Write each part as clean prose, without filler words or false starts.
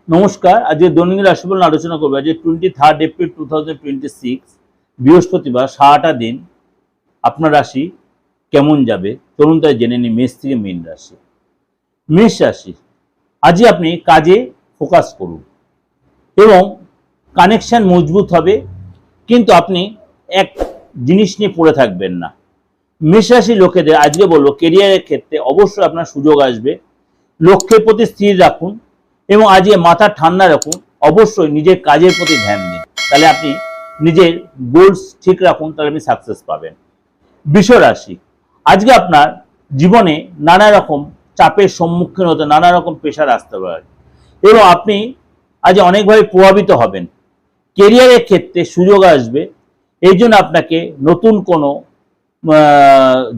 নমস্কার। আজকে দৈনন্দিন রাশিফল নিয়ে আলোচনা করবো। আজকে 23 এপ্রিল 2026 বৃহস্পতিবার, সারাটা দিন আপনার রাশি কেমন যাবে চলুন তাই জেনে নিই। মেষ থেকে মীন রাশি। মেষ রাশি, আজকে আপনি কাজে ফোকাস করুন এবং কানেকশন মজবুত হবে, কিন্তু আপনি এক জিনিস নিয়ে পড়ে থাকবেন না। মেষ রাশি লোকেদের আজকে বলবো, কেরিয়ারের ক্ষেত্রে অবশ্যই আপনার সুযোগ আসবে। লক্ষ্যের প্রতি স্থির রাখুন এবং আজকে মাথা ঠান্ডা রাখুন। অবশ্যই নিজের কাজের প্রতি ধ্যান দিন, তাহলে আপনি নিজের গোলস ঠিক রাখুন, তাহলে আপনি সাকসেস পাবেন। বৃষ রাশি, আজকে আপনার জীবনে নানা রকম চাপের সম্মুখীন হতে, নানা রকম প্রেশার আসতে পারে এবং আপনি আজ অনেকভাবে প্রভাবিত হবেন। কেরিয়ারের ক্ষেত্রে সুযোগ আসবে, এই জন্য আপনাকে নতুন কোনো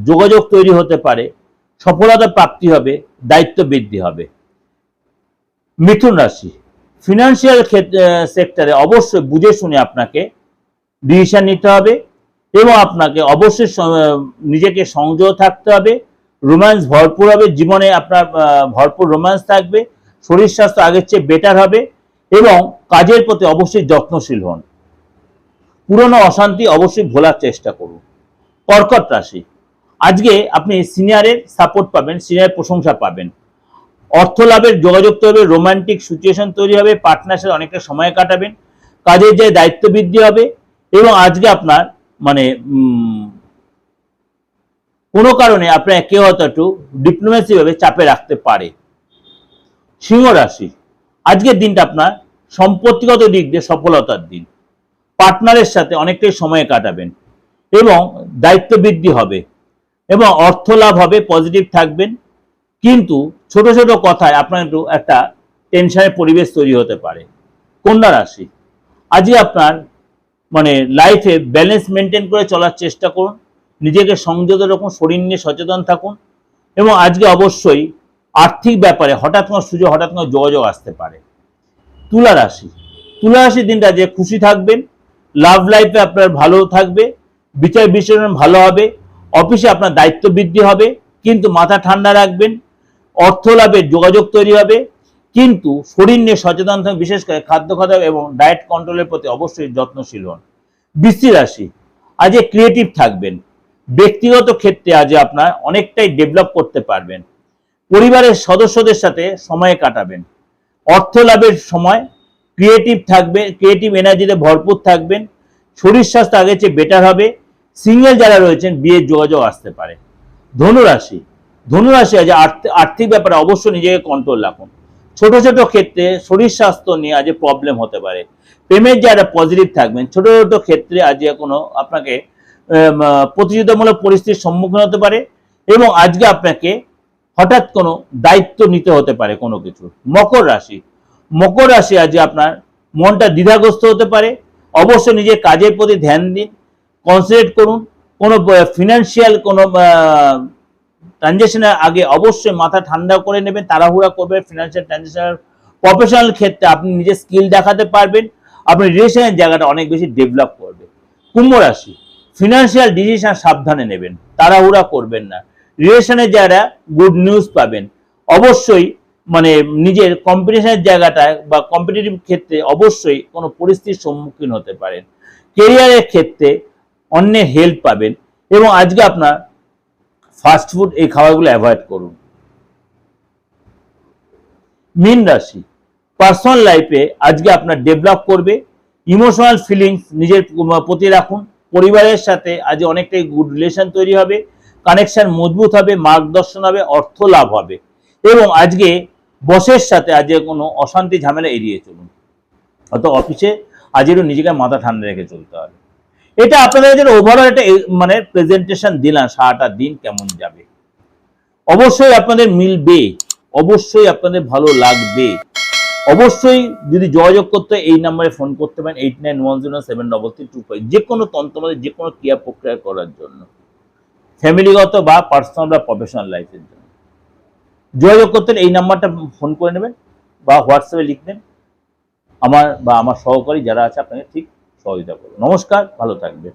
যোগাযোগ তৈরি হতে পারে, সফলতা প্রাপ্তি হবে, দায়িত্ব বৃদ্ধি হবে। মিথুন রাশি, ফিনান্সিয়াল সেক্টরে অবশ্যই বুঝে শুনে আপনাকে ডিসিশন নিতে হবে এবং আপনাকে অবশ্যই নিজেকে সংযত থাকতে হবে। রোম্যান্স ভরপুর হবে, জীবনে আপনার ভরপুর রোম্যান্স থাকবে। শরীর স্বাস্থ্য আগের চেয়ে বেটার হবে এবং কাজের প্রতি অবশ্যই যত্নশীল হন। পুরনো অশান্তি অবশ্যই ভোলার চেষ্টা করুন। কর্কট রাশি, আজকে আপনি সিনিয়রের সাপোর্ট পাবেন, সিনিয়রের প্রশংসা পাবেন। অর্থ লাভের যোগাযোগ তৈরি হবে, রোমান্টিক সিচুয়েশন তৈরি হবে, পার্টনার সাথে অনেকটা সময় কাটাবেন, কাজের যে দায়িত্ব বৃদ্ধি হবে এবং আজকে আপনার মানে কোনো কারণে আপনার কেউ হয়তো একটু ডিপ্লোমেসি ভাবে চাপে রাখতে পারে। সিংহ রাশি, আজকের দিনটা আপনার সম্পত্তিগত দিক দিয়ে সফলতার দিন। পার্টনারের সাথে অনেকটাই সময় কাটাবেন এবং দায়িত্ব বৃদ্ধি হবে এবং অর্থ লাভ হবে, পজিটিভ থাকবেন। কিন্তু ছোট ছোট কথায় আপনার একটু একটা টেনশনের পরিবেশ তৈরি হতে পারে। কন্যা রাশি, আজকে আপনার মানে লাইফে ব্যালেন্স মেনটেন করে চলার চেষ্টা করুন, নিজেকে সংযত রাখুন, শরীর নিয়ে সচেতন থাকুন এবং আজকে অবশ্যই আর্থিক ব্যাপারে হঠাৎ কোনো সুযোগ, হঠাৎ কোনো যোগাযোগ আসতে পারে। তুলা রাশি, তুলা রাশির দিনটা যে খুশি থাকবেন, লাভ লাইফে আপনার ভালো থাকবে, বিচার বিশ্লেষণ ভালো হবে, অফিসে আপনার দায়িত্ব বৃদ্ধি হবে, কিন্তু মাথা ঠান্ডা রাখবেন। অর্থ লাভের যোগাযোগ তৈরি হবে, কিন্তু শরীর নিয়ে সচেতন থাকবেন, বিশেষ করে খাদ্য খাদ্য এবং ডায়েট কন্ট্রোলের প্রতি অবশ্যই যত্নশীল হন। বৃশ্চিক রাশি, আজকে ক্রিয়েটিভ থাকবেন, ব্যক্তিগত ক্ষেত্রে আজ আপনার অনেকটাই ডেভেলপ করতে পারবেন। পরিবারের সদস্যদের সাথে সময় কাটাবেন। অর্থ লাভের সময় ক্রিয়েটিভ থাকবে, ক্রিয়েটিভ এনার্জিতে ভরপুর থাকবেন। শরীর স্বাস্থ্য আগের চেয়ে বেটার হবে। সিঙ্গেল যারা রয়েছেন বিয়ের যোগাযোগ আসতে পারে। ধনুরাশি, ধনুরাশি আজ আর্থিক ব্যাপারে অবশ্যই নিজেকে কন্ট্রোল রাখুন। ছোট ছোট ক্ষেত্রে শরীর স্বাস্থ্য নিয়ে আজ প্রবলেম হতে পারে। প্রেমের যারা পজিটিভ থাকবেন, ছোট ছোট ক্ষেত্রে আজ কোনো আপনাকে প্রতিযোগিতামূলক পরিস্থিতির সম্মুখীন হতে পারে এবং আজকে আপনাকে হঠাৎ কোনো দায়িত্ব নিতে হতে পারে কোনো কিছু। মকর রাশি, মকর রাশি আজ আপনার মনটা দ্বিধাগ্রস্ত হতে পারে, অবশ্যই নিজের কাজের প্রতি ধ্যান দিন, কনসেন্ট্রেট করুন। কোনো ফিনান্সিয়াল কোনো ট্রানজেকশনের আগে অবশ্যই মাথা ঠান্ডা করে নেবেন, তাড়াহুড়া করবেন। ফিনান্সিয়াল ট্রানজেকশন, প্রফেশনাল ক্ষেত্রে আপনি নিজের স্কিল দেখাতে পারবেন, আপনি রিলেশনের জায়গাটা অনেক বেশি ডেভেলপ করবে। কুম্ভ রাশি, ফিনান্সিয়াল ডিসিশন সাবধানে নেবেন, তাড়াহুড়া করবেন না। রিলেশনের জায়গাটা গুড নিউজ পাবেন। অবশ্যই মানে নিজের কম্পিটিশনের জায়গাটায় বা কম্পিটিটিভ ক্ষেত্রে অবশ্যই কোনো পরিস্থিতির সম্মুখীন হতে পারেন। কেরিয়ারের ক্ষেত্রে অন্যের হেল্প পাবেন এবং আজকে আপনার ফাস্টফুড এই খাবারগুলো অ্যাভয়েড করুন। মীন রাশি, পার্সোনাল লাইফে আজকে আপনার ডেভেলপ করবে। ইমোশনাল ফিলিংস নিজের প্রতি রাখুন। পরিবারের সাথে আজ অনেকটাই গুড রিলেশন তৈরি হবে, কানেকশন মজবুত হবে, মার্গদর্শন হবে, অর্থ লাভ হবে এবং আজকে বসের সাথে আজ কোনো অশান্তি ঝামেলা এড়িয়ে চলুন। অত অফিসে আজ একটু নিজেকে মাথা ঠান্ডা রেখে চলতে হবে। এটা আপনাদের জন্য ওভারঅল একটা মানে প্রেজেন্টেশন দিলাম, সারাটা দিন কেমন যাবে। অবশ্যই আপনাদের মিলবে, অবশ্যই আপনাদের ভালো লাগবে। অবশ্যই যদি যোগাযোগ করতে এই নাম্বারে ফোন করতে পারেন 8910733325, যে কোনো তন্ত্রমতে যে কোনো ক্রিয়া প্রক্রিয়া করার জন্য, ফ্যামিলিগত বা পার্সোনাল বা প্রফেশনাল লাইফের জন্য যোগাযোগ করতে এই নাম্বারটা ফোন করে নেবেন বা হোয়াটসঅ্যাপে লিখবেন। আমার বা আমার সহকারী যারা আছে আপনাকে ঠিক সহযোগিতা করবে। নমস্কার, ভালো থাকবেন।